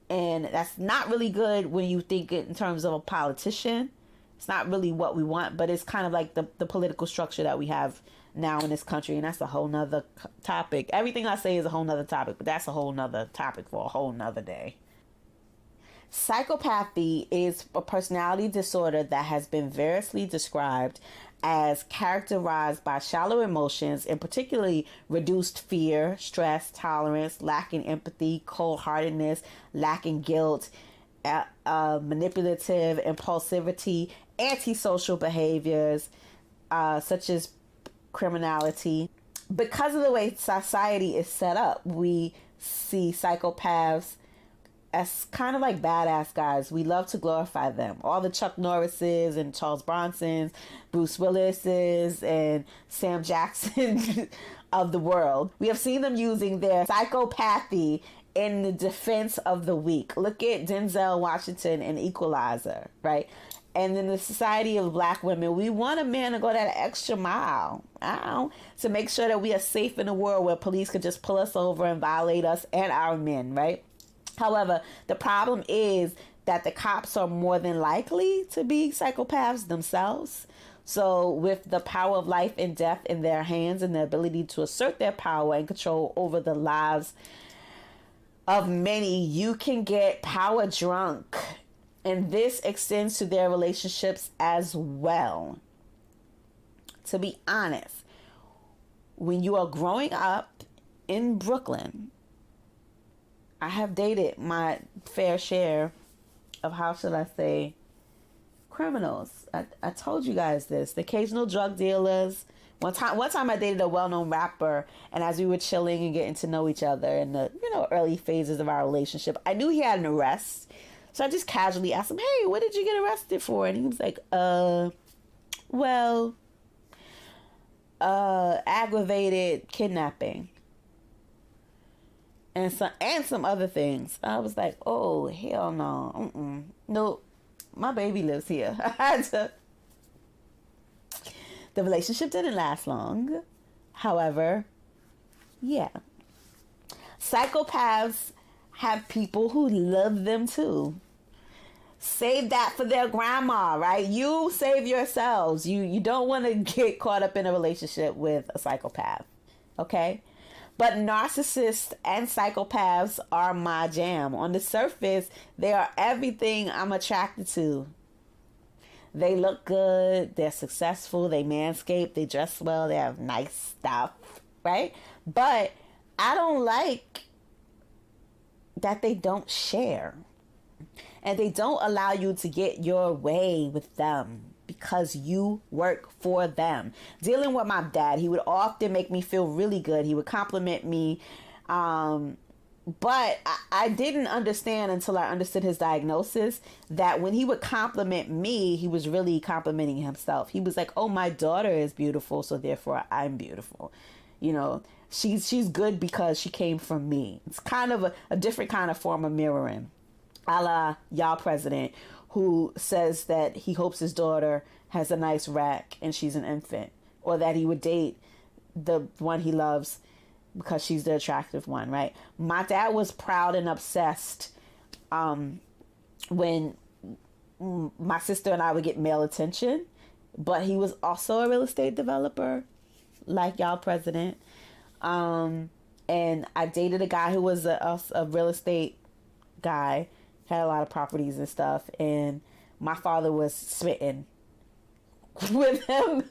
And that's not really good when you think it in terms of a politician. It's not really what we want, but it's kind of like the political structure that we have now in this country. And that's a whole nother topic. Everything I say is a whole nother topic, but that's a whole nother topic for a whole nother day. Psychopathy is a personality disorder that has been variously described as characterized by shallow emotions, and particularly reduced fear, stress, tolerance, lacking empathy, cold-heartedness, lacking guilt, manipulative, impulsivity, antisocial behaviors, such as criminality. Because of the way society is set up, we see psychopaths as kind of like badass guys. We love to glorify them. All the Chuck Norrises and Charles Bronsons, Bruce Willises and Sam Jackson of the world. We have seen them using their psychopathy in the defense of the weak. Look at Denzel Washington in Equalizer, right? And in the society of black women, we want a man to go that extra mile, to make sure that we are safe in a world where police could just pull us over and violate us and our men, right? However, the problem is that the cops are more than likely to be psychopaths themselves. So with the power of life and death in their hands and the ability to assert their power and control over the lives of many, you can get power drunk. And this extends to their relationships as well. To be honest, when you are growing up in Brooklyn, I have dated my fair share of, how should I say, criminals. I told you guys this. The occasional drug dealers. One time I dated a well-known rapper, and as we were chilling and getting to know each other in the early phases of our relationship, I knew he had an arrest. So I just casually asked him, "Hey, what did you get arrested for?" And he was like, aggravated kidnapping. And some other things. I was like, oh, hell no. No, my baby lives here. The relationship didn't last long. However, yeah. Psychopaths have people who love them too. Save that for their grandma, right? You save yourselves. You don't want to get caught up in a relationship with a psychopath, okay? But narcissists and psychopaths are my jam. On the surface, they are everything I'm attracted to. They look good, they're successful, they manscape, they dress well, they have nice stuff, right? But I don't like that they don't share. And they don't allow you to get your way with them because you work for them. Dealing with my dad, he would often make me feel really good. He would compliment me. But I didn't understand until I understood his diagnosis that when he would compliment me, he was really complimenting himself. He was like, oh, my daughter is beautiful, so therefore I'm beautiful. She's good because she came from me. It's kind of a different kind of form of mirroring. A la y'all president, who says that he hopes his daughter has a nice rack and she's an infant, or that he would date the one he loves because she's the attractive one, right? My dad was proud and obsessed when my sister and I would get male attention, but he was also a real estate developer, like y'all president. And I dated a guy who was a real estate guy, had a lot of properties and stuff, and my father was smitten with him.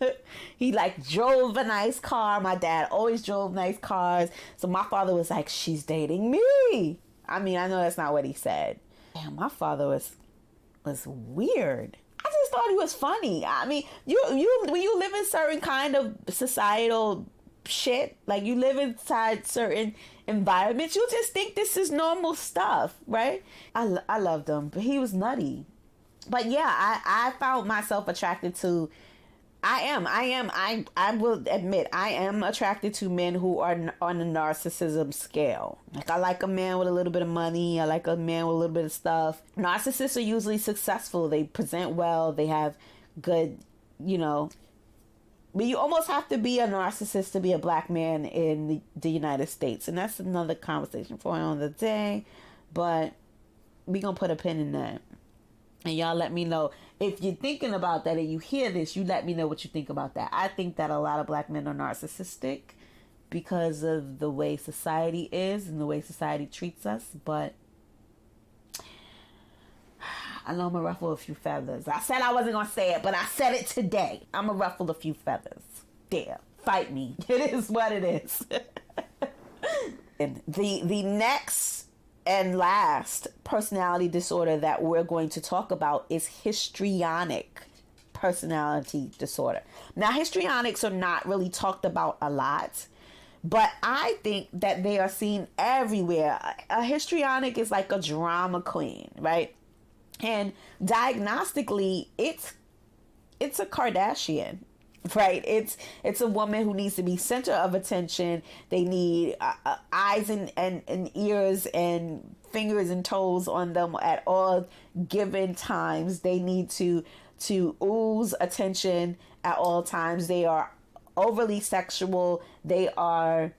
He drove a nice car. My dad always drove nice cars, so my father was like, she's dating me. I mean, I know that's not what he said. Damn, my father was weird. I just thought he was funny. I mean, you when you live in certain kind of societal shit, like you live inside certain environments, you just think this is normal stuff, right? I loved him, but he was nutty. But yeah, I found myself attracted to, I will admit, I am attracted to men who are on the narcissism scale. Like, I like a man with a little bit of money. I like a man with a little bit of stuff. Narcissists are usually successful. They present well. They have good, but you almost have to be a narcissist to be a black man in the United States. And that's another conversation for another day. But we're going to put a pin in that. And y'all let me know. If you're thinking about that and you hear this, you let me know what you think about that. I think that a lot of black men are narcissistic because of the way society is and the way society treats us. But I know I'm going to ruffle a few feathers. I said I wasn't going to say it, but I said it today. I'm going to ruffle a few feathers. There. Fight me. It is what it is. And the next And last personality disorder that we're going to talk about is histrionic personality disorder. Now, histrionics are not really talked about a lot, but I think that they are seen everywhere. A histrionic is like a drama queen, right? And diagnostically, it's a Kardashian, right? It's a woman who needs to be center of attention. They need eyes and ears and fingers and toes on them at all given times. They need to ooze attention at all times. They are overly sexual. They are,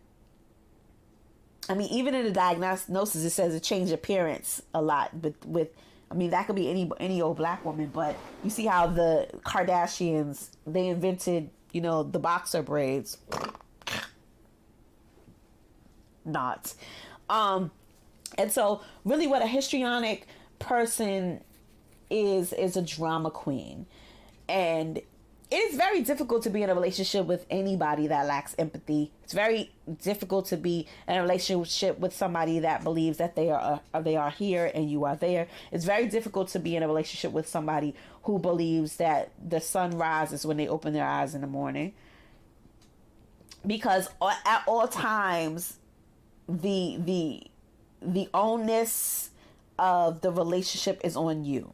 I mean, even in the diagnosis, it says a change appearance a lot with I mean, that could be any old black woman, but you see how the Kardashians, they invented, the boxer braids. Not. And so really what a histrionic person is a drama queen. And it is very difficult to be in a relationship with anybody that lacks empathy. It's very difficult to be in a relationship with somebody that believes that they are here and you are there. It's very difficult to be in a relationship with somebody who believes that the sun rises when they open their eyes in the morning. Because at all times, the onus of the relationship is on you.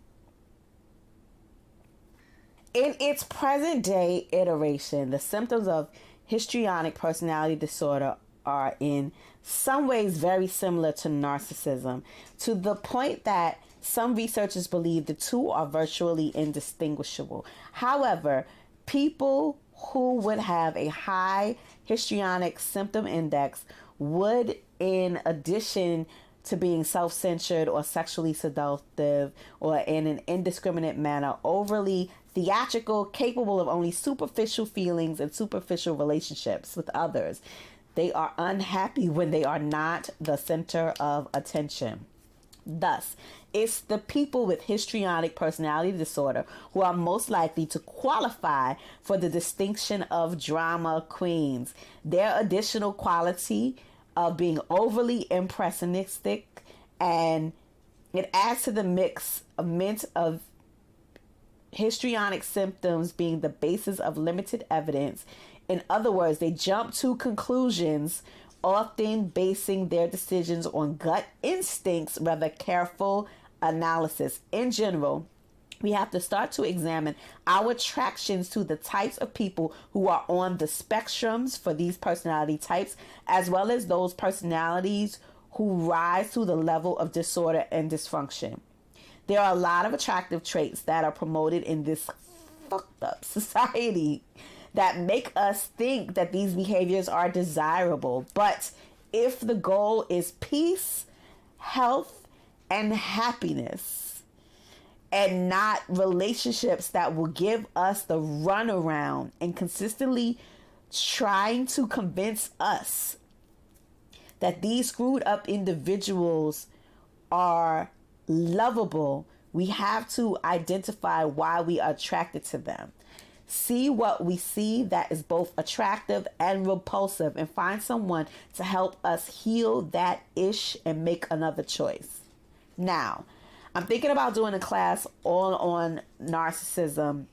In its present day iteration, the symptoms of histrionic personality disorder are in some ways very similar to narcissism, to the point that some researchers believe the two are virtually indistinguishable. However, people who would have a high histrionic symptom index would, in addition to being self-centered or sexually seductive or in an indiscriminate manner, overly theatrical, capable of only superficial feelings and superficial relationships with others. They are unhappy when they are not the center of attention. Thus, it's the people with histrionic personality disorder who are most likely to qualify for the distinction of drama queens. Their additional quality of being overly impressionistic, and it adds to the mix of histrionic symptoms being the basis of limited evidence. In other words, they jump to conclusions, often basing their decisions on gut instincts rather careful analysis. In general, we have to start to examine our attractions to the types of people who are on the spectrums for these personality types, as well as those personalities who rise to the level of disorder and dysfunction. There are a lot of attractive traits that are promoted in this fucked up society that make us think that these behaviors are desirable. But if the goal is peace, health, and happiness, and not relationships that will give us the runaround and consistently trying to convince us that these screwed up individuals are lovable, we have to identify why we are attracted to them. See what we see that is both attractive and repulsive, and find someone to help us heal that ish and make another choice. Now, I'm thinking about doing a class all on narcissism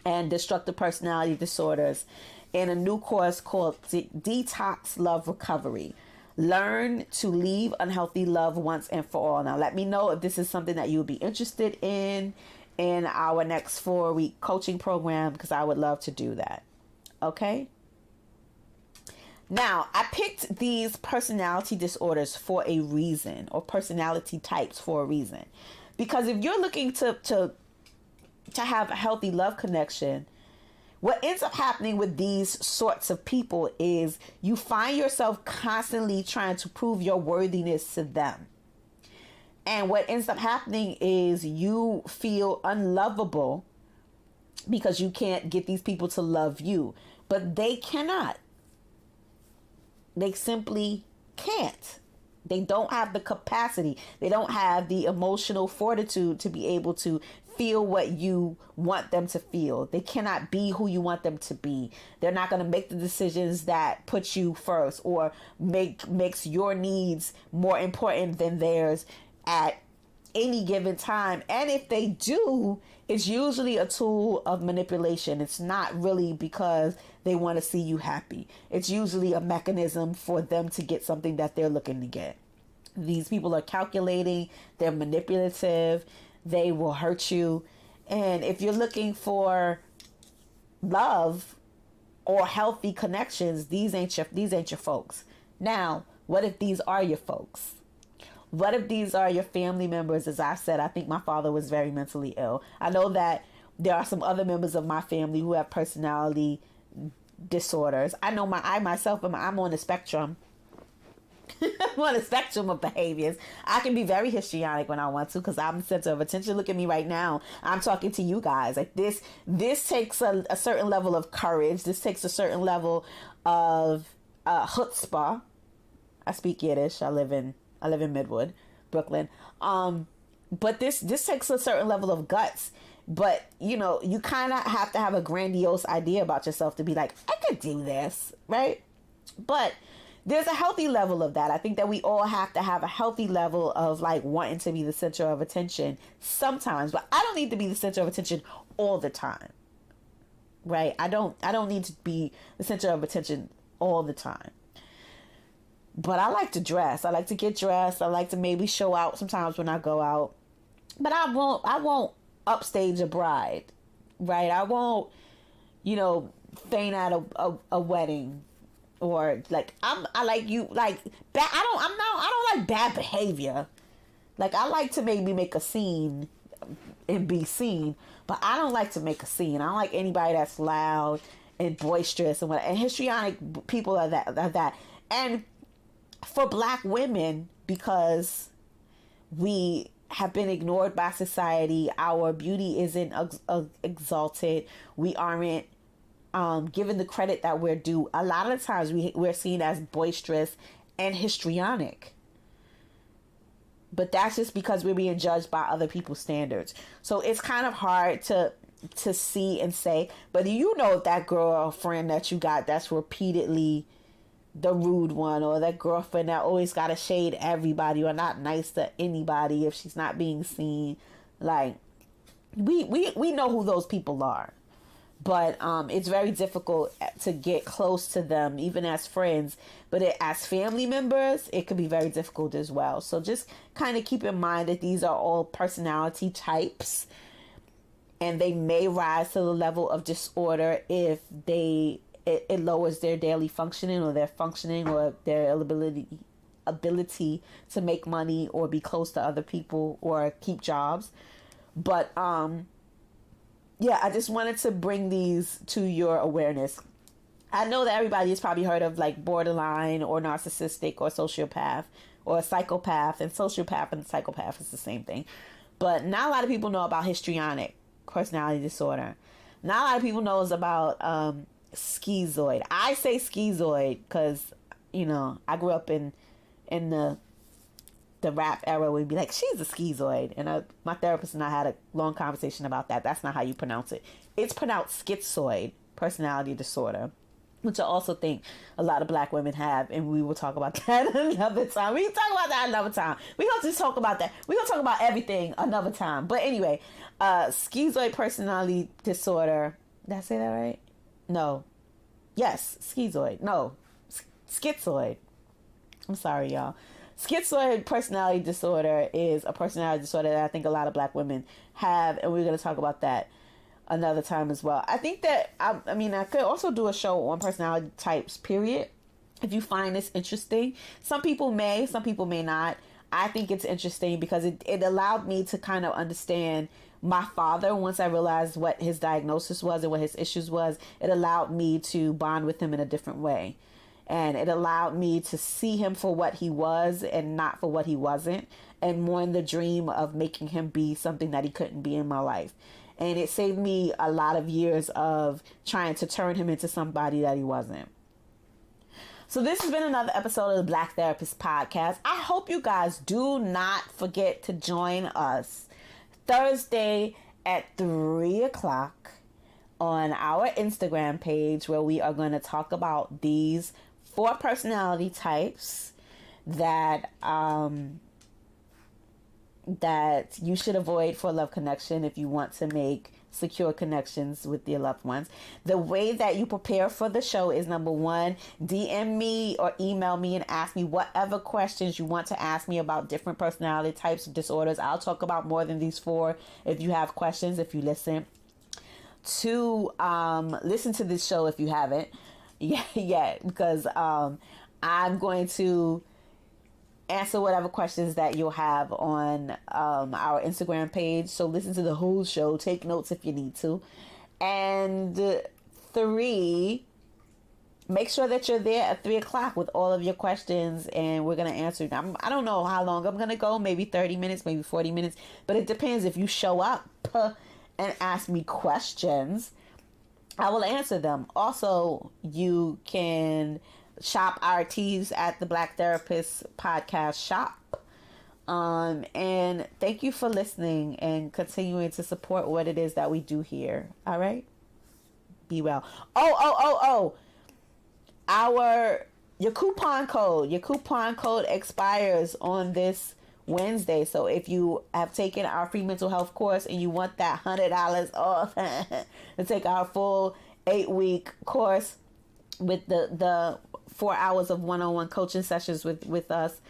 and destructive personality disorders in a new course called Detox Love Recovery. Learn to leave unhealthy love once and for all. Now, let me know if this is something that you would be interested in our next 4-week coaching program, because I would love to do that. Okay? Now, I picked these personality disorders for a reason, or personality types for a reason. Because if you're looking to have a healthy love connection, what ends up happening with these sorts of people is you find yourself constantly trying to prove your worthiness to them. And what ends up happening is you feel unlovable because you can't get these people to love you. But they cannot. They simply can't. They don't have the capacity. They don't have the emotional fortitude to be able to feel what you want them to feel. They cannot be who you want them to be. They're not going to make the decisions that put you first or makes your needs more important than theirs at any given time. And if they do, it's usually a tool of manipulation. It's not really because they want to see you happy. It's usually a mechanism for them to get something that they're looking to get. These people are calculating, they're manipulative, they will hurt you. And if you're looking for love or healthy connections, these ain't your folks. Now, what if these are your folks? What if these are your family members? As I said, I think my father was very mentally ill. I know that there are some other members of my family who have personality disorders. I know I myself, I'm on the spectrum. I'm on a spectrum of behaviors. I can be very histrionic when I want to because I'm the center of attention. Look at me right now. I'm talking to you guys. Like this takes a certain level of courage. This takes a certain level of chutzpah. I speak Yiddish. I live in Midwood, Brooklyn. But this takes a certain level of guts. But, you know, you kind of have to have a grandiose idea about yourself to be like, I could do this, right? But there's a healthy level of that. I think that we all have to have a healthy level of like wanting to be the center of attention sometimes, but I don't need to be the center of attention all the time. Right? I don't need to be the center of attention all the time. But I like to dress. I like to get dressed. I like to maybe show out sometimes when I go out. But I won't upstage a bride. Right? I won't, feign at a wedding. Or like I like you like bad. I don't like bad behavior. Like I like to maybe make a scene and be seen, but I don't like to make a scene. I don't like anybody that's loud and boisterous and what. And histrionic people are that. And for Black women, because we have been ignored by society, our beauty isn't exalted. We aren't given the credit that we're due. A lot of times we're seen as boisterous and histrionic. But that's just because we're being judged by other people's standards. So it's kind of hard to see and say, but you know that girlfriend that you got that's repeatedly the rude one, or that girlfriend that always got to shade everybody or not nice to anybody if she's not being seen. Like we know who those people are. But it's very difficult to get close to them, even as friends. But as family members, it could be very difficult as well. So just kind of keep in mind that these are all personality types. And they may rise to the level of disorder if it lowers their daily functioning or their functioning or their ability to make money or be close to other people or keep jobs. But yeah, I just wanted to bring these to your awareness. I know that everybody has probably heard of like borderline or narcissistic or sociopath or psychopath, and sociopath and psychopath is the same thing. But not a lot of people know about histrionic personality disorder. Not a lot of people knows about schizoid. I say schizoid because, I grew up in the rap era. Would be like, she's a schizoid, and my therapist and I had a long conversation about that. That's not how you pronounce it. It's pronounced schizoid personality disorder, which I also think a lot of Black women have, and we will talk about that another time. We can talk about that another time. We're going to just talk about that. We're going to talk about everything another time. But anyway, schizoid personality disorder. Did I say that right? No. Yes, schizoid. No, schizoid. I'm sorry, y'all. Schizoid personality disorder is a personality disorder that I think a lot of Black women have, and we're going to talk about that another time as well. I think that, I could also do a show on personality types, period, if you find this interesting. Some people may, some people may not. I think it's interesting because it allowed me to kind of understand my father. Once I realized what his diagnosis was and what his issues was, it allowed me to bond with him in a different way. And it allowed me to see him for what he was and not for what he wasn't. And more in the dream of making him be something that he couldn't be in my life. And it saved me a lot of years of trying to turn him into somebody that he wasn't. So this has been another episode of the Black Therapist Podcast. I hope you guys do not forget to join us Thursday at 3 o'clock on our Instagram page, where we are going to talk about these 4 personality types that that you should avoid for a love connection if you want to make secure connections with your loved ones. The way that you prepare for the show is, number 1, DM me or email me and ask me whatever questions you want to ask me about different personality types of disorders. I'll talk about more than these 4 if you have questions, if you listen. 2, listen to this show if you haven't yet, because I'm going to answer whatever questions that you'll have on our Instagram page. So listen to the whole show. Take notes if you need to. And 3, make sure that you're there at 3 o'clock with all of your questions, and we're going to answer them. I don't know how long I'm going to go. Maybe 30 minutes, maybe 40 minutes. But it depends. If you show up and ask me questions, I will answer them. Also, you can shop our teas at the Black Therapist Podcast shop. And thank you for listening and continuing to support what it is that we do here. All right? Be well. Your coupon code expires on this Wednesday. So if you have taken our free mental health course and you want that $100 off to take our full 8-week course with the 4 hours of one-on-one coaching sessions with us,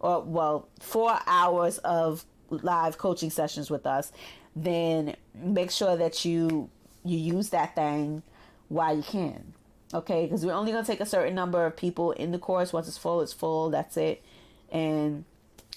or 4 hours of live coaching sessions with us, then make sure that you use that thing while you can. Okay, because we're only going to take a certain number of people in the course. Once it's full, that's it. And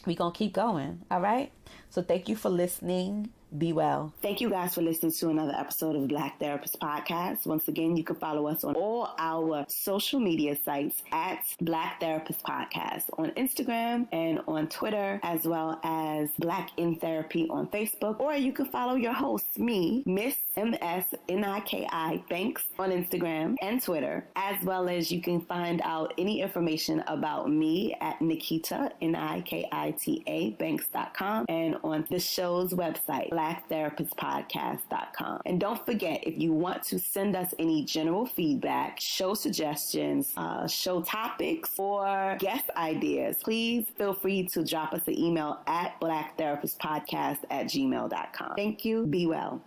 we're going to keep going. All right? So thank you for listening. Be well. Thank you guys for listening to another episode of the Black Therapist Podcast. Once again, you can follow us on all our social media sites at Black Therapist Podcast on Instagram and on Twitter, as well as Black in Therapy on Facebook. Or you can follow your host, me, Miss MSNIKI Banks, on Instagram and Twitter, as well as you can find out any information about me at Nikita, NIKITA, Banks.com, and on the show's website, blacktherapistpodcast.com. And don't forget, if you want to send us any general feedback, show suggestions, show topics, or guest ideas, please feel free to drop us an email at blacktherapistpodcast@gmail.com. Thank you. Be well.